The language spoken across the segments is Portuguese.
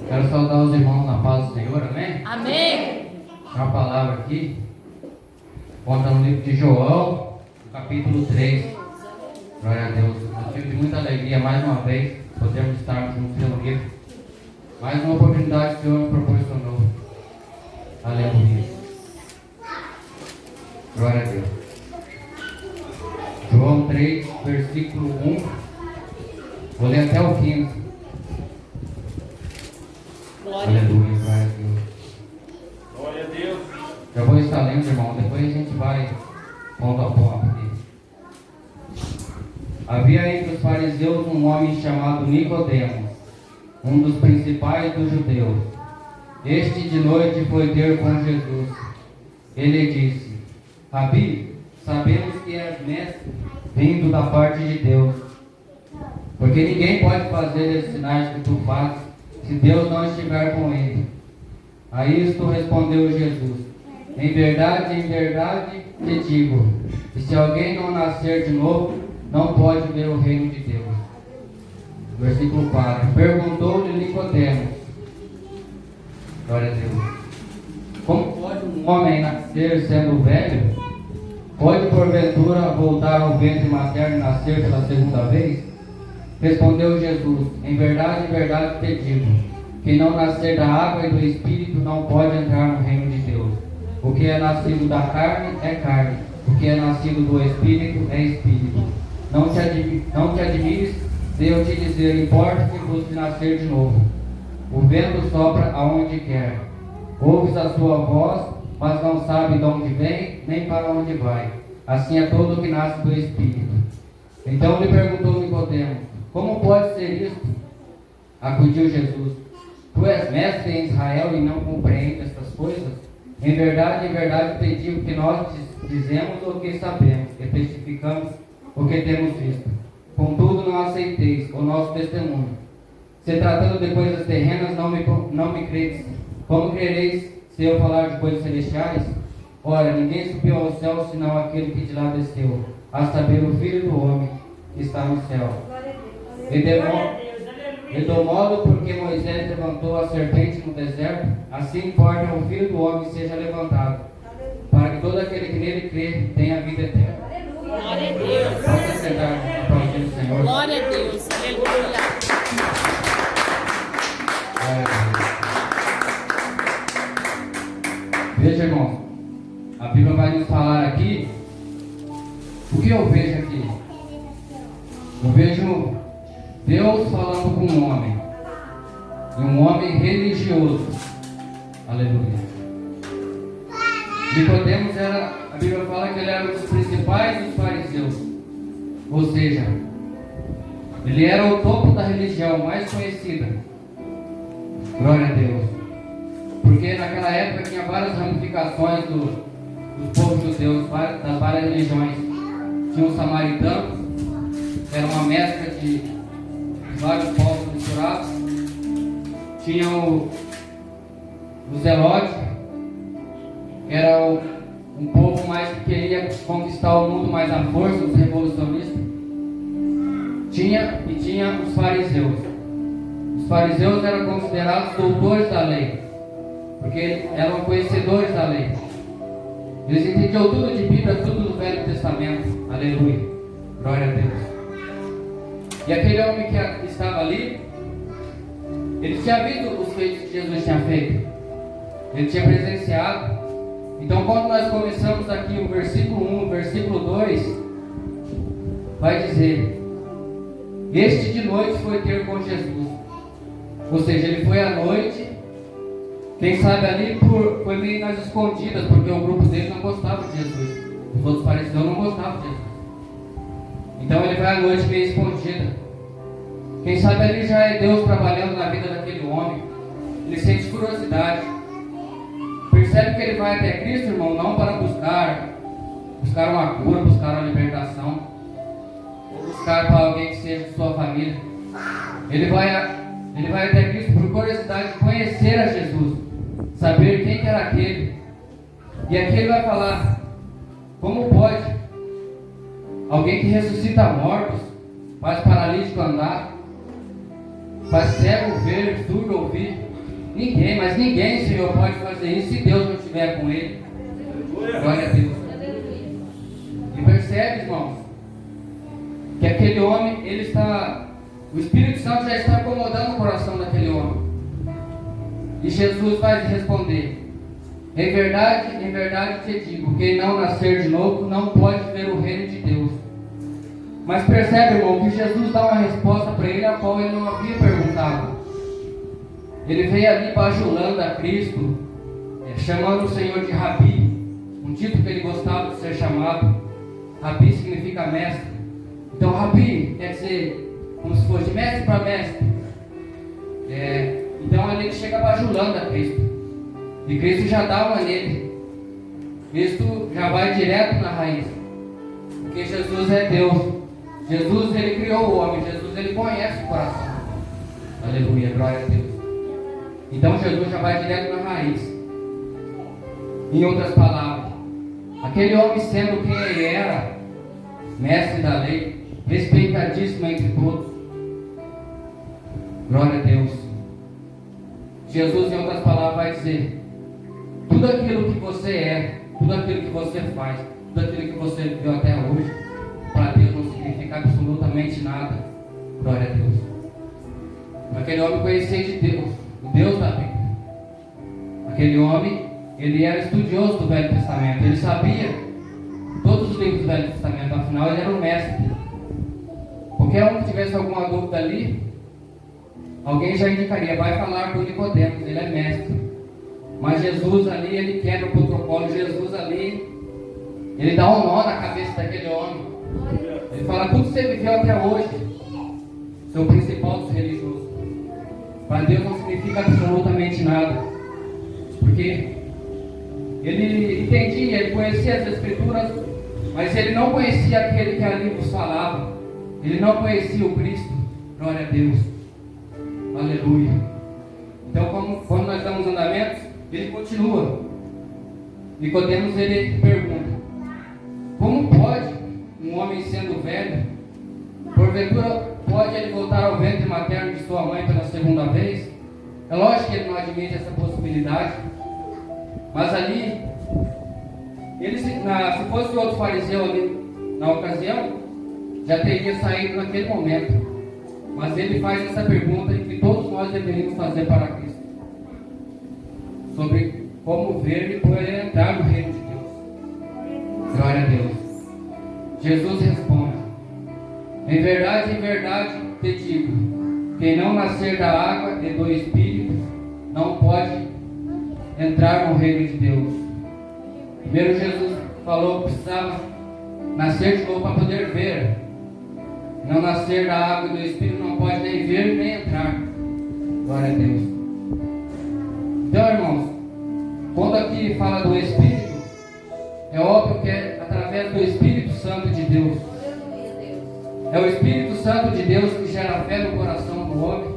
Quero saudar os irmãos na paz do Senhor, amém? Amém. Uma palavra aqui, conta no livro de João, capítulo 3. Glória a Deus. Motivo de muita alegria, mais uma vez, podemos estar juntos reunidos. Mais uma oportunidade que o Senhor nos proporcionou. Aleluia. Glória a Deus. João 3, versículo 1. Vou ler até o 15. Aleluia, glória a Deus. Glória a Deus. Já vou estar lendo, irmão. Depois a gente vai ponto a ponto aqui. Havia entre os fariseus um homem chamado Nicodemo, um dos principais dos judeus. Este de noite foi ter com Jesus. Ele disse: Rabi, sabemos que és mestre, vindo da parte de Deus. Porque ninguém pode fazer esses sinais que tu fazes, se Deus não estiver com ele. A isto respondeu Jesus: em verdade te digo, que se alguém não nascer de novo, não pode ver o reino de Deus. Versículo 4. Perguntou-lhe Nicodemo, glória a Deus, como pode um homem nascer sendo velho? Pode porventura voltar ao ventre materno e nascer pela segunda vez? Respondeu Jesus: em verdade te digo, quem não nascer da água e do Espírito não pode entrar no reino de Deus. O que é nascido da carne é carne, o que é nascido do Espírito é Espírito. Não te admires se eu te dizer: importa-te vos de nascer de novo. O vento sopra aonde quer, ouves a sua voz, mas não sabe de onde vem, nem para onde vai. Assim é todo o que nasce do Espírito. Então lhe perguntou Nicodemo: como pode ser isto? Acudiu Jesus: tu és mestre em Israel e não compreendes estas coisas? Em verdade te digo que nós dizemos o que sabemos e testificamos o que temos visto. Contudo não aceiteis o nosso testemunho. Se tratando de coisas terrenas não me credes, como crereis se eu falar de coisas celestiais? Ora, ninguém subiu ao céu senão aquele que de lá desceu, a saber, o Filho do Homem que está no céu. E do modo porque Moisés levantou a serpente no deserto, assim importa o Filho do Homem seja levantado, para que todo aquele que nele crê tenha vida eterna. Glória a Deus. Pode sentar, aplaudir o Senhor. Glória a Deus. Aleluia. Veja, irmão, a Bíblia vai nos falar aqui. O que eu vejo aqui? Eu vejo Deus falando com um homem, e um homem religioso. Aleluia. Nicodemos era, a Bíblia fala que ele era um dos principais dos fariseus, ou seja, ele era o topo da religião mais conhecida. Glória a Deus. Porque naquela época tinha várias ramificações dos povos judeus, das várias religiões. Tinha os samaritanos, que era uma mescla de vários povos misturados. Tinha os zelotes, que era um povo mais que queria conquistar o mundo mais à força, os revolucionistas. Tinha os fariseus. Os fariseus eram considerados doutores da lei, porque eram conhecedores da lei. Eles entendiam tudo de Bíblia, tudo do Velho Testamento. Aleluia. Glória a Deus. E aquele homem que estava ali, ele tinha visto os feitos que Jesus tinha feito. Ele tinha presenciado. Então, quando nós começamos aqui o versículo 1, o versículo 2, vai dizer: este de noite foi ter com Jesus. Ou seja, ele foi à noite. Quem sabe ali foi meio nas escondidas, porque o grupo dele não gostava de Jesus. Os outros fariseus não gostavam de Jesus. Então ele vai à noite meio escondida. Quem sabe ali já é Deus trabalhando na vida daquele homem. Ele sente curiosidade. Percebe que ele vai até Cristo, irmão, não para buscar uma cura, buscar uma libertação, ou buscar para alguém que seja de sua família. Ele vai até Cristo por curiosidade de conhecer a Jesus, saber quem que era aquele. E aqui ele vai falar: como pode alguém que ressuscita mortos, faz paralítico andar, faz cego ver, surdo ouvir, Ninguém, mas ninguém, Senhor, pode fazer isso se Deus não estiver com ele. Glória a Deus. E percebe, irmãos, que aquele homem, o Espírito Santo já está acomodando o coração daquele homem. E Jesus vai responder: em verdade te digo, quem não nascer de novo não pode ver o reino de Deus. Mas percebe, irmão, que Jesus dá uma resposta para ele a qual ele não havia perguntado. Ele veio ali bajulando a Cristo, chamando o Senhor de Rabi, um título que ele gostava de ser chamado. Rabi significa mestre. Então Rabi quer dizer como se fosse de mestre para mestre. Então ele chega bajulando a Cristo. E Cristo já dá uma nele. Cristo já vai direto na raiz. Porque Jesus é Deus. Jesus, ele criou o homem. Jesus, ele conhece o coração. Aleluia, glória a Deus. Então Jesus já vai direto na raiz. Em outras palavras, aquele homem sendo quem ele era, mestre da lei, respeitadíssimo entre todos. Glória a Deus. Jesus, em outras palavras, vai dizer: tudo aquilo que você é, tudo aquilo que você faz, tudo aquilo que você viveu até hoje, para Deus não significa absolutamente nada. Glória a Deus. Aquele homem conhecia de Deus, o Deus da Bíblia. Aquele homem, ele era estudioso do Velho Testamento. Ele sabia todos os livros do Velho Testamento. Afinal, ele era um mestre. Qualquer um que tivesse alguma dúvida ali, alguém já indicaria: vai falar com Nicodemos, ele é mestre. Mas Jesus ali, ele quebra o protocolo. Jesus ali, ele dá um nó na cabeça daquele homem. Ele fala: tudo que você viveu até hoje, seu principal dos religiosos, para Deus não significa absolutamente nada. Porque ele entendia, ele conhecia as Escrituras, mas ele não conhecia aquele que ali vos falava. Ele não conhecia o Cristo. Glória a Deus. Aleluia. Então, quando nós damos andamentos, ele continua. Nicodemos, ele pergunta: como pode um homem sendo velho, porventura pode ele voltar ao ventre materno de sua mãe pela segunda vez? É lógico que ele não admite essa possibilidade. Mas ali, se fosse outro fariseu ali na ocasião, já teria saído naquele momento. Mas ele faz essa pergunta que todos nós deveríamos fazer para Cristo, sobre como ver e poder entrar no reino de Deus. Glória a Deus. Jesus responde: em verdade te digo, quem não nascer da água e do Espírito não pode entrar no reino de Deus. Primeiro Jesus falou que precisava nascer de novo para poder ver. Não nascer da água e do Espírito não pode nem ver nem entrar. Glória a Deus. Então, irmãos, quando aqui fala do Espírito, é óbvio que é através do Espírito Santo de Deus. É o Espírito Santo de Deus que gera fé no coração do homem,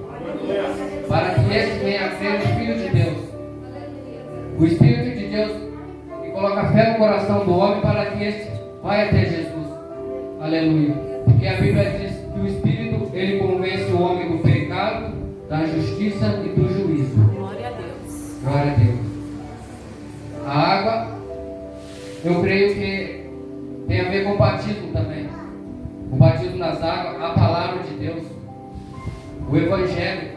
para que esse venha a crer no Filho de Deus. O Espírito de Deus que coloca fé no coração do homem para que esse vai até Jesus. Aleluia. Porque a Bíblia diz que o Espírito, ele convence o homem do pecado, da justiça e do juízo. Glória a Deus. Glória a Deus. A água, eu creio que tem a ver com o batismo também. O batismo nas águas, a palavra de Deus, o Evangelho.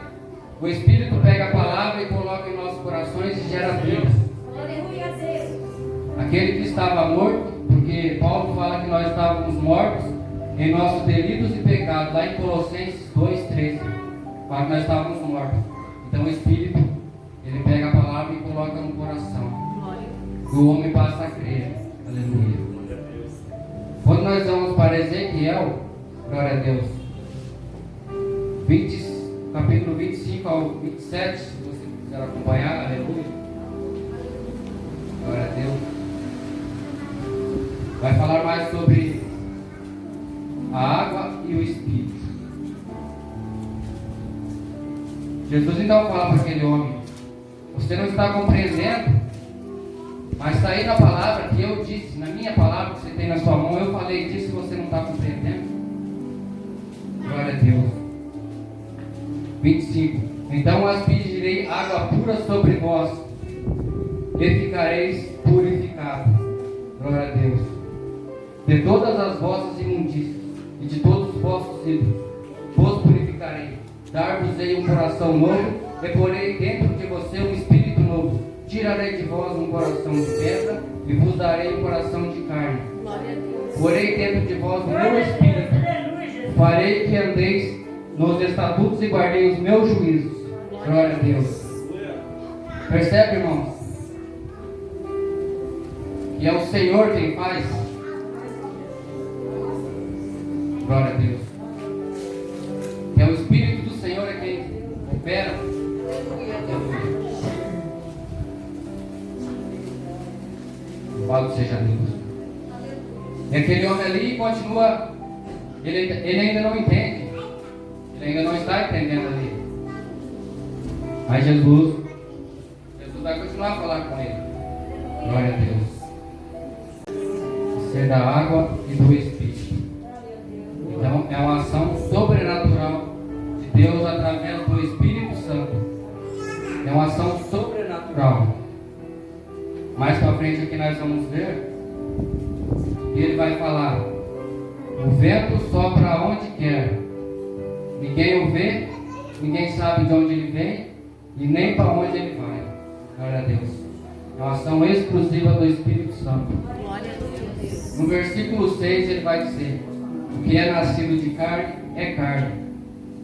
O Espírito pega a palavra e coloca em nossos corações e gera vida. Aquele que estava morto, porque Paulo fala que nós estávamos mortos em nossos delitos e pecados, lá em Colossenses 2:13, fala que nós estávamos mortos. Então o Espírito, ele pega a palavra e coloca no coração. E o homem passa a crer. Aleluia. Quando nós vamos para Ezequiel, glória a Deus, capítulo 25 ao 27, se você quiser acompanhar, aleluia. Glória a Deus. Vai falar mais sobre a água e o Espírito. Jesus então fala para aquele homem: você não está compreendendo, mas está aí na palavra que eu disse, na minha palavra que você tem na sua mão, eu falei disso e você não está compreendendo. Glória a Deus. 25. Então aspergirei água pura sobre vós, e ficareis purificados. Glória a Deus. De todas as vossas imundícias e de todos os vossos ídolos, vos purificarei. Dar-vos-ei um coração novo, e porei dentro de você um espírito novo. Tirarei de vós um coração de pedra, e vos darei um coração de carne. Glória a Deus. Porei dentro de vós o meu espírito. Farei que andeis nos estatutos e guardei os meus juízos. Glória a Deus. Percebe, irmãos? Que é o Senhor quem faz. Glória a Deus. Que é o Espírito do Senhor é quem opera. Louvado seja Deus. E aquele homem ali continua. Ele ainda não entende. Ele ainda não está entendendo ali. Mas Jesus vai continuar a falar com ele. Glória a Deus. Ser da água e do Espírito. Então é uma ação sobrenatural de Deus através do Espírito Santo. É uma ação sobrenatural. Mais para frente aqui nós vamos ver. E ele vai falar: o vento sopra onde quer. Ninguém o vê, ninguém sabe de onde ele vem e nem para onde ele vai. Glória a Deus. É uma ação exclusiva do Espírito Santo. Glória a Deus. No versículo 6 ele vai dizer: o que é nascido de carne é carne,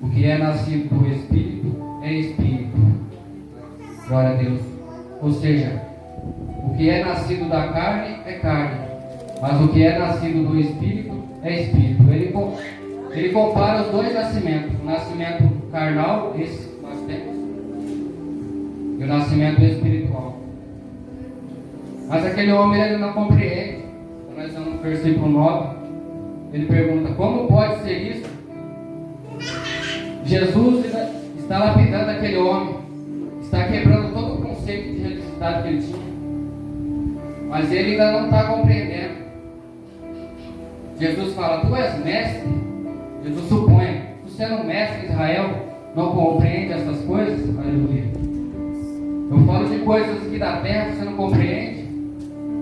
o que é nascido do Espírito é Espírito. Glória a Deus. Ou seja, o que é nascido da carne é carne, mas o que é nascido do Espírito é Espírito. Ele compara os dois nascimentos: o nascimento carnal, esse que nós temos, e o nascimento espiritual. Mas aquele homem ele não compreende. Então nós estamos no versículo 9. Ele pergunta: como pode ser isso? Jesus está lapidando aquele homem, está quebrando todo o conceito de religiosidade que ele tinha, mas ele ainda não está compreendendo. Jesus fala: tu és mestre. Jesus supõe: tu sendo um mestre de Israel, não compreende essas coisas? Aleluia. Eu falo de coisas aqui da terra, você não compreende.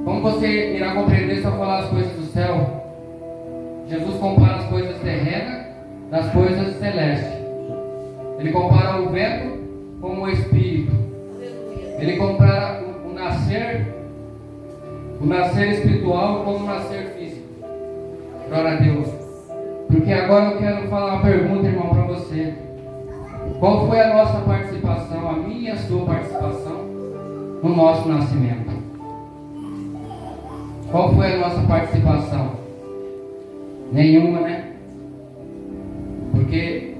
Como você irá compreender se eu falar as coisas do céu? Jesus compara as coisas terrenas das coisas celestes. Ele compara o vento com o Espírito. Ele compara o nascer espiritual com o nascer físico. Glória a Deus. Porque agora eu quero falar uma pergunta, irmão, para você. Qual foi a nossa participação, a minha e a sua participação no nosso nascimento? Qual foi a nossa participação? Nenhuma, né? Porque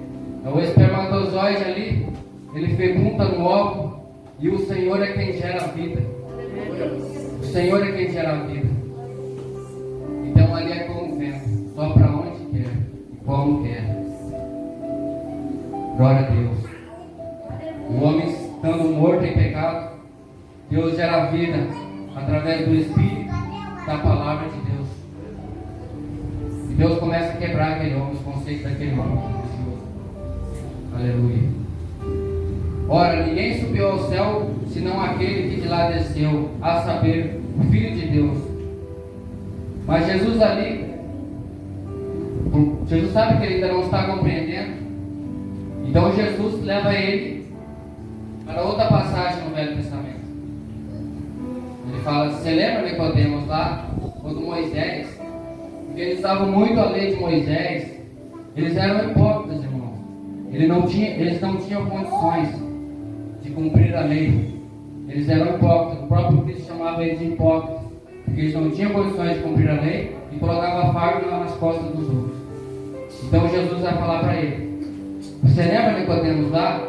o espermatozoide ali, ele fecunda no óvulo, e o Senhor é quem gera a vida. O Senhor é quem gera a vida. Então ali é como o vento, só para onde quer e como quer. Glória a Deus. O homem estando morto em pecado, Deus gera a vida através do Espírito, da palavra de Deus. E Deus começa a quebrar aquele homem, os conceitos daquele homem. Aleluia. Ora, ninguém subiu ao céu, senão aquele que de lá desceu, a saber, o Filho de Deus. Mas Jesus ali, Jesus sabe que ele ainda não está compreendendo. Então Jesus leva ele para outra passagem no Velho Testamento. Ele fala: você lembra Nicodemos lá, quando Moisés, porque eles estavam muito a lei de Moisés, eles eram hipócritas, irmão. Eles não tinham condições de cumprir a lei. Eles eram hipócritas. O próprio Cristo chamava eles de hipócritas, porque eles não tinham condições de cumprir a lei e colocava fardo nas costas dos outros. Então Jesus vai falar para ele: você lembra Nicodemos lá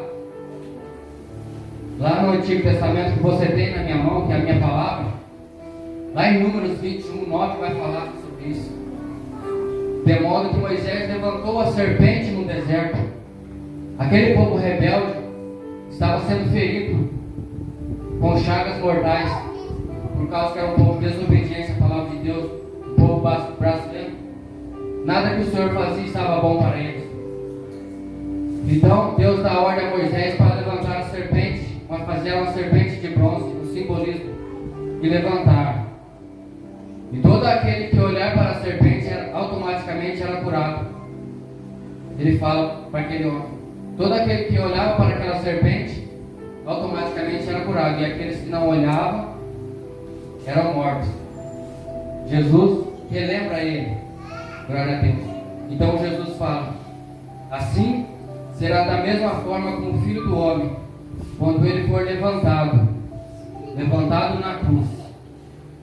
no Antigo Testamento que você tem na minha mão, que é a minha palavra? Lá em Números 21, 9 vai falar sobre isso. De modo que Moisés levantou a serpente no deserto. Aquele povo rebelde estava sendo ferido com chagas mortais, por causa que era um povo desobediente à palavra de Deus, um povo brasileiro. Nada que o Senhor fazia estava bom para eles. Então Deus dá ordem a Moisés para levantar fazer uma serpente de bronze, o simbolismo, e levantar. E todo aquele que olhar para a serpente automaticamente era curado. Ele fala para aquele homem: todo aquele que olhava para aquela serpente automaticamente era curado, e aqueles que não olhavam eram mortos. Jesus relembra ele. Glória a Deus. Então Jesus fala: assim será da mesma forma com o Filho do Homem, quando ele for levantado na cruz.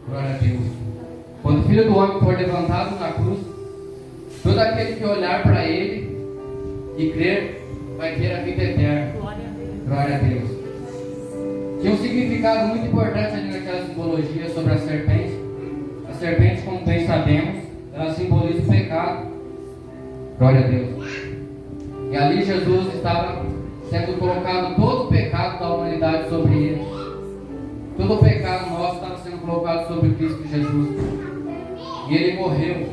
Glória a Deus. Quando o Filho do Homem for levantado na cruz, todo aquele que olhar para ele e crer vai ter a vida eterna. Glória a Deus. Tinha um significado muito importante ali naquela simbologia sobre a serpente. A serpente, como bem sabemos, ela simboliza o pecado. Glória a Deus. E ali Jesus estava sendo colocado todo o pecado da humanidade sobre ele. Todo o pecado nosso estava sendo colocado sobre Cristo Jesus. E ele morreu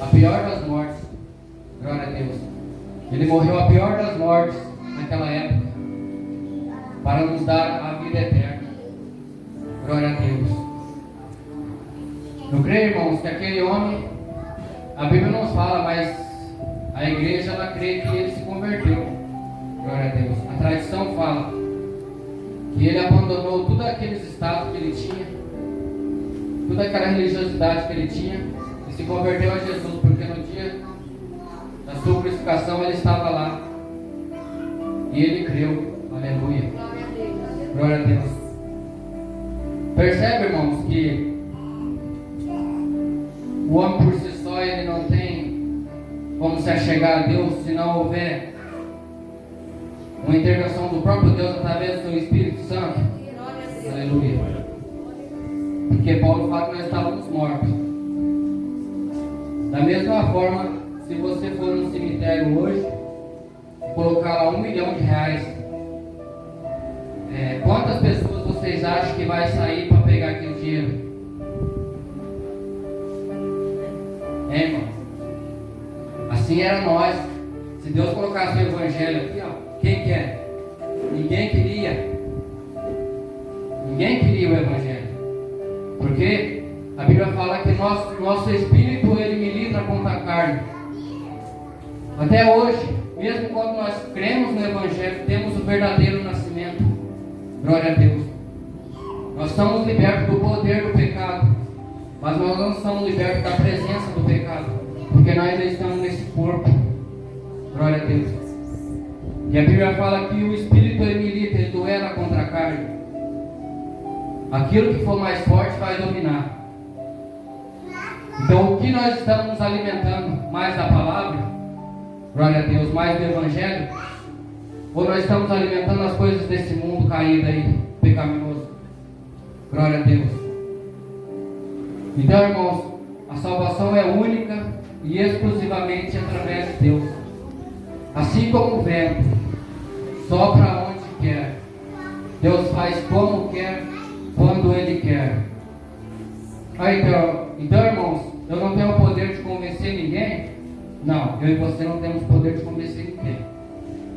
a pior das mortes. Glória a Deus. Ele morreu a pior das mortes naquela época, para nos dar a vida eterna. Glória a Deus. Eu creio, irmãos, que aquele homem, a Bíblia não fala, mas a igreja, ela crê que ele se converteu. Glória a Deus. A tradição fala que ele abandonou todos aqueles estados que ele tinha, toda aquela religiosidade que ele tinha, e se converteu a Jesus, porque no dia da sua crucificação ele estava lá e ele creu. Aleluia. Glória a Deus. Percebe, irmãos, que o homem por si só ele não tem como se achegar a Deus se não houver uma intervenção do próprio Deus através do seu Espírito Santo. Aleluia. Porque Paulo fala que nós estávamos mortos. Da mesma forma, se você for no cemitério hoje e colocar lá R$1 milhão, quantas pessoas vocês acham que vai sair para pegar aquele dinheiro? Irmão? Assim era nós. Se Deus colocasse o evangelho aqui, ó, quem quer? Ninguém queria. Ninguém queria o evangelho. Porque a Bíblia fala que nosso espírito ele milita contra a carne. Até hoje, mesmo quando nós cremos no evangelho, temos o verdadeiro nascimento. Glória a Deus. Nós somos libertos do poder do pecado, mas nós não somos libertos da presença do pecado, porque nós ainda estamos nesse corpo. Glória a Deus. E a Bíblia fala que o Espírito ele milita, ele duela contra a carne. Aquilo que for mais forte vai dominar. Então o que nós estamos nos alimentando? Mais da palavra? Glória a Deus. Mais do Evangelho? Ou nós estamos alimentando as coisas desse mundo caído aí, pecaminoso? Glória a Deus. Então, irmãos, a salvação é única e exclusivamente através de Deus. Assim como o vento sopra onde quer, Deus faz como quer, quando Ele quer. Então, irmãos, eu não tenho o poder de convencer ninguém? Não, eu e você não temos poder de convencer ninguém.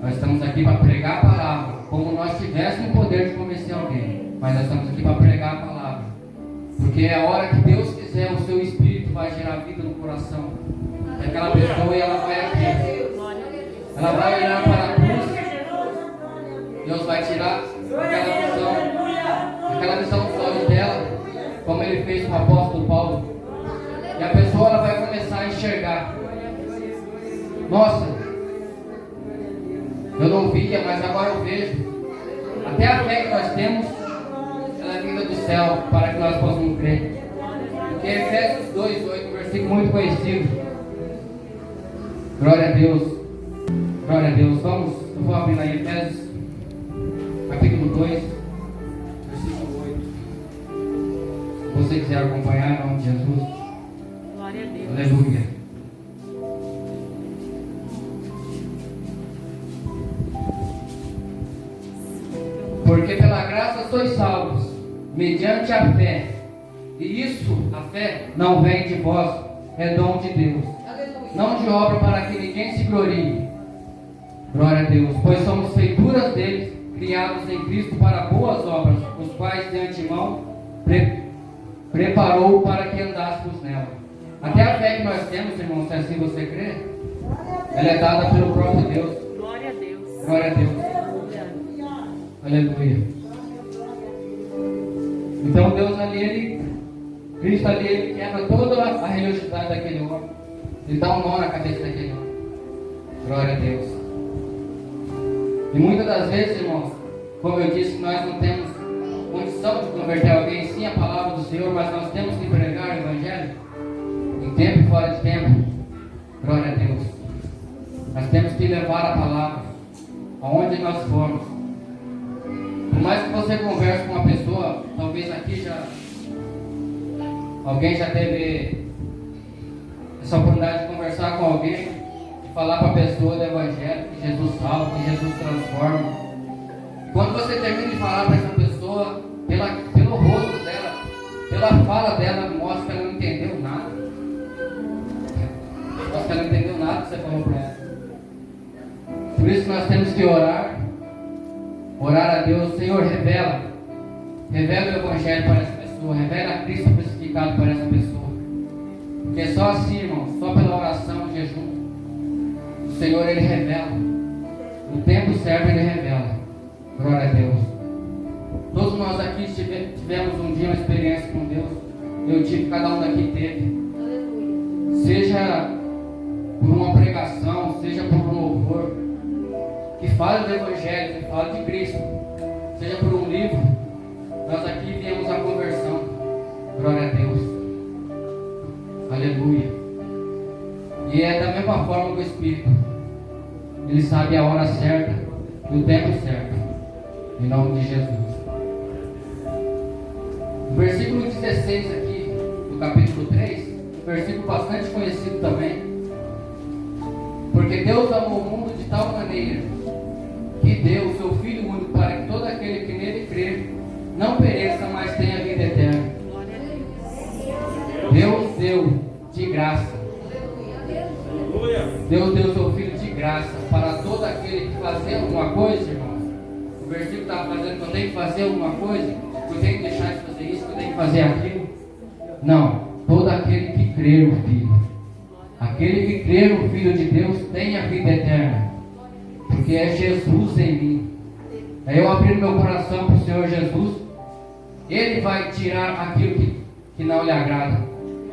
Nós estamos aqui para pregar a palavra, como nós tivéssemos o poder de convencer alguém. Mas nós estamos aqui para pregar a palavra, porque é a hora que Deus quiser, o seu Espírito vai gerar vida no coração daquela pessoa e ela vai aqui. Ela vai olhar para a cruz. Deus vai tirar aquela visão dos olhos dela, como Ele fez com o apóstolo Paulo. E a pessoa ela vai começar a enxergar. Nossa, eu não via, mas agora eu vejo. Até a fé que nós temos, ela é vinda do céu, para que nós possamos crer. Porque Efésios 2:8, um versículo muito conhecido. Glória a Deus. Glória a Deus. Vamos, eu vou abrir aí Efésios, capítulo 2, versículo 8. Se você quiser acompanhar, em nome de Jesus. Glória a Deus. Aleluia. Porque pela graça sois salvos, mediante a fé. E isso, a fé, não vem de vós, é dom de Deus. Não de obra para que ninguém se glorie. Glória a Deus. Pois somos feituras deles, criados em Cristo para boas obras, os quais de antemão preparou para que andássemos nela. Até a fé que nós temos, irmãos, se assim você crê, ela é dada pelo próprio Deus. Glória a Deus. Glória a Deus. Aleluia. Então Deus ali, Cristo ali, ele quebra toda a religiosidade daquele homem. Ele dá um nó na cabeça daquele homem. Glória a Deus. E muitas das vezes, irmãos, como eu disse, nós não temos condição de converter alguém, sim, a palavra do Senhor, mas nós temos que pregar o Evangelho em tempo e fora de tempo. Glória a Deus. Nós temos que levar a palavra aonde nós formos. Por mais que você converse com uma pessoa, talvez aqui alguém já teve essa oportunidade de conversar com alguém e falar para a pessoa do Evangelho, que Jesus salva, que Jesus transforma. Quando você termina de falar para essa pessoa, pelo rosto dela, pela fala dela, mostra que ela não entendeu nada. Mostra que ela não entendeu nada que você falou para ela. Por isso nós temos que orar a Deus. Senhor, revela o Evangelho para essa pessoa, revela a Cristo crucificado para essa pessoa. Porque só assim, irmão, só pela oração, jejum, o Senhor, Ele revela. No tempo certo, Ele revela. Glória a Deus. Todos nós aqui tivemos um dia uma experiência com Deus. Eu tive, cada um daqui teve. Seja por uma pregação, seja por um louvor, que fale do Evangelho, que fale de Cristo, seja por um livro, nós aqui viemos a conversão. Glória a Deus. Aleluia. E é da mesma forma que o Espírito. Ele sabe a hora certa e o tempo certo. Em nome de Jesus. O versículo 16 aqui, do capítulo 3, um versículo bastante conhecido também. Porque Deus amou o mundo de tal maneira que deu o seu Filho único para que todo aquele que nele crer não pereça, mas tenha vida eterna. Deus deu de graça. Deus deu o seu Filho de graça para todo aquele que fazer alguma coisa, irmãos. O versículo está fazendo que eu tenho que fazer alguma coisa, que eu tenho que deixar de fazer isso, que eu tenho que fazer aquilo. Não, todo aquele que crer no Filho. Aquele que crer no Filho de Deus tem a vida eterna. Porque é Jesus em mim. É eu abrir meu coração para o Senhor Jesus. Ele vai tirar aquilo que não lhe agrada.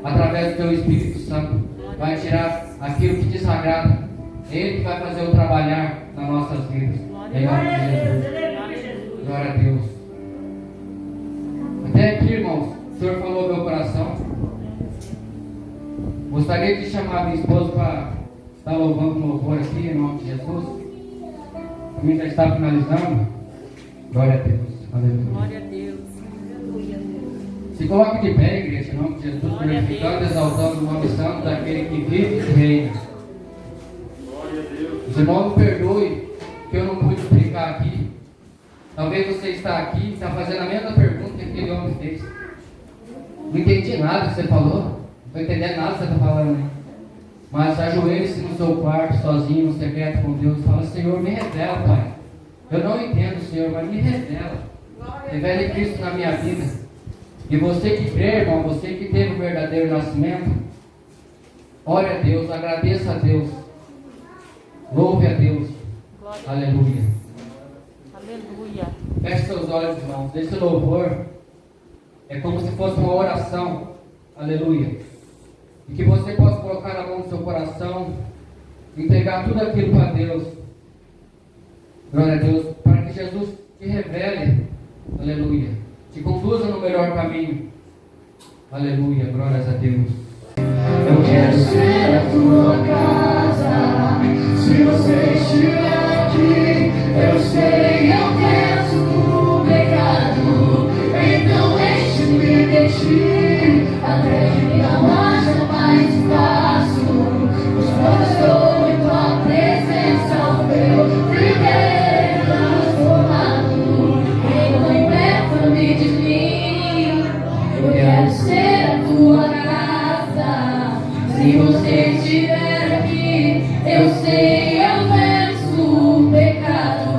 Através do teu Espírito Santo. Vai tirar aquilo que desagrada. Ele que vai fazer o trabalhar nas nossas vidas. Em nome de Jesus. Glória a Deus. Até aqui, irmãos, o Senhor falou no meu coração. Gostaria de chamar minha esposa para estar louvando um louvor aqui, em nome de Jesus. A minha já está finalizando. Glória a Deus. Aleluia. Glória a Deus. Se coloque de pé, igreja, em nome de Jesus, glorificando e exaltando o nome santo daquele que vive e reina. Glória a Deus. Os irmãos me perdoem que eu não pude explicar aqui. Talvez você está aqui e está fazendo a mesma pergunta que aquele homem fez. Não entendi nada que você falou. Não estou entendendo nada que você está falando. Né? Mas ajoelhe-se no seu quarto, sozinho, no secreto com Deus. Fala, Senhor, me revela, Pai. Eu não entendo, Senhor, mas me revela. Revele Cristo na minha vida. E você que crê, irmão, você que teve o verdadeiro nascimento, ore a Deus, agradeça a Deus. Louve a Deus. Glória. Aleluia. Aleluia. Feche seus olhos, irmãos. Esse louvor é como se fosse uma oração. Aleluia. E que você possa colocar a mão no seu coração, entregar tudo aquilo para Deus. Glória a Deus. Para que Jesus te revele. Aleluia. Te conduza no melhor caminho. Aleluia. Glórias a Deus. Eu quero ser a tua casa. Se você estiver aqui, eu sei, eu penso no pecado. Então enche-me de ti, até que não haja mais espaço. Os quando estou em tua presença, o meu viver transformado. Vem perto-me de mim. Eu quero ser a tua casa. Se você estiver aqui, eu sei, eu venço o pecado.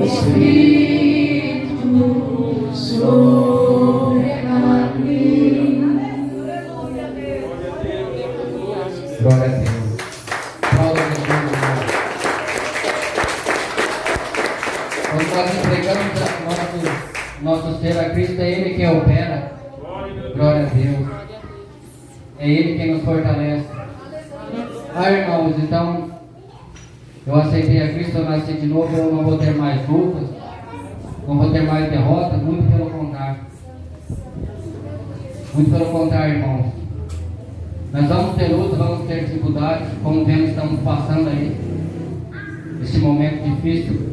Espírito sobre-me. Glória a Deus. Glória a Deus. Quando nós entregamos nosso ser a Cristo, é Ele quem opera. Glória a Deus. É Ele quem nos fortalece. Irmãos, então, eu aceitei a Cristo, eu nasci de novo, eu não vou ter mais lutas, não vou ter mais derrota, muito pelo contrário. Muito pelo contrário, irmãos. Nós vamos ter lutas, vamos ter dificuldades, como vemos, estamos passando aí, esse momento difícil.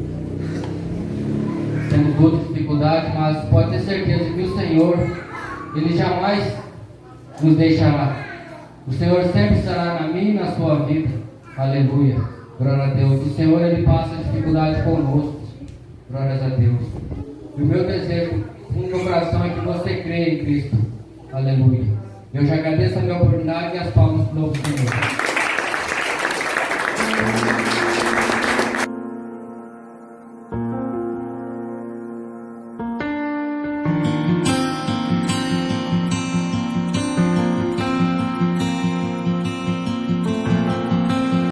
Temos lutas, dificuldades, mas pode ter certeza que o Senhor, Ele jamais nos deixará. O Senhor sempre estará na minha e na sua vida. Aleluia. Glória a Deus. O Senhor, Ele passa dificuldades conosco. Glórias a Deus. E o meu desejo, no meu coração, é que você creia em Cristo. Aleluia. Eu já agradeço a minha oportunidade e as palmas do novo Senhor.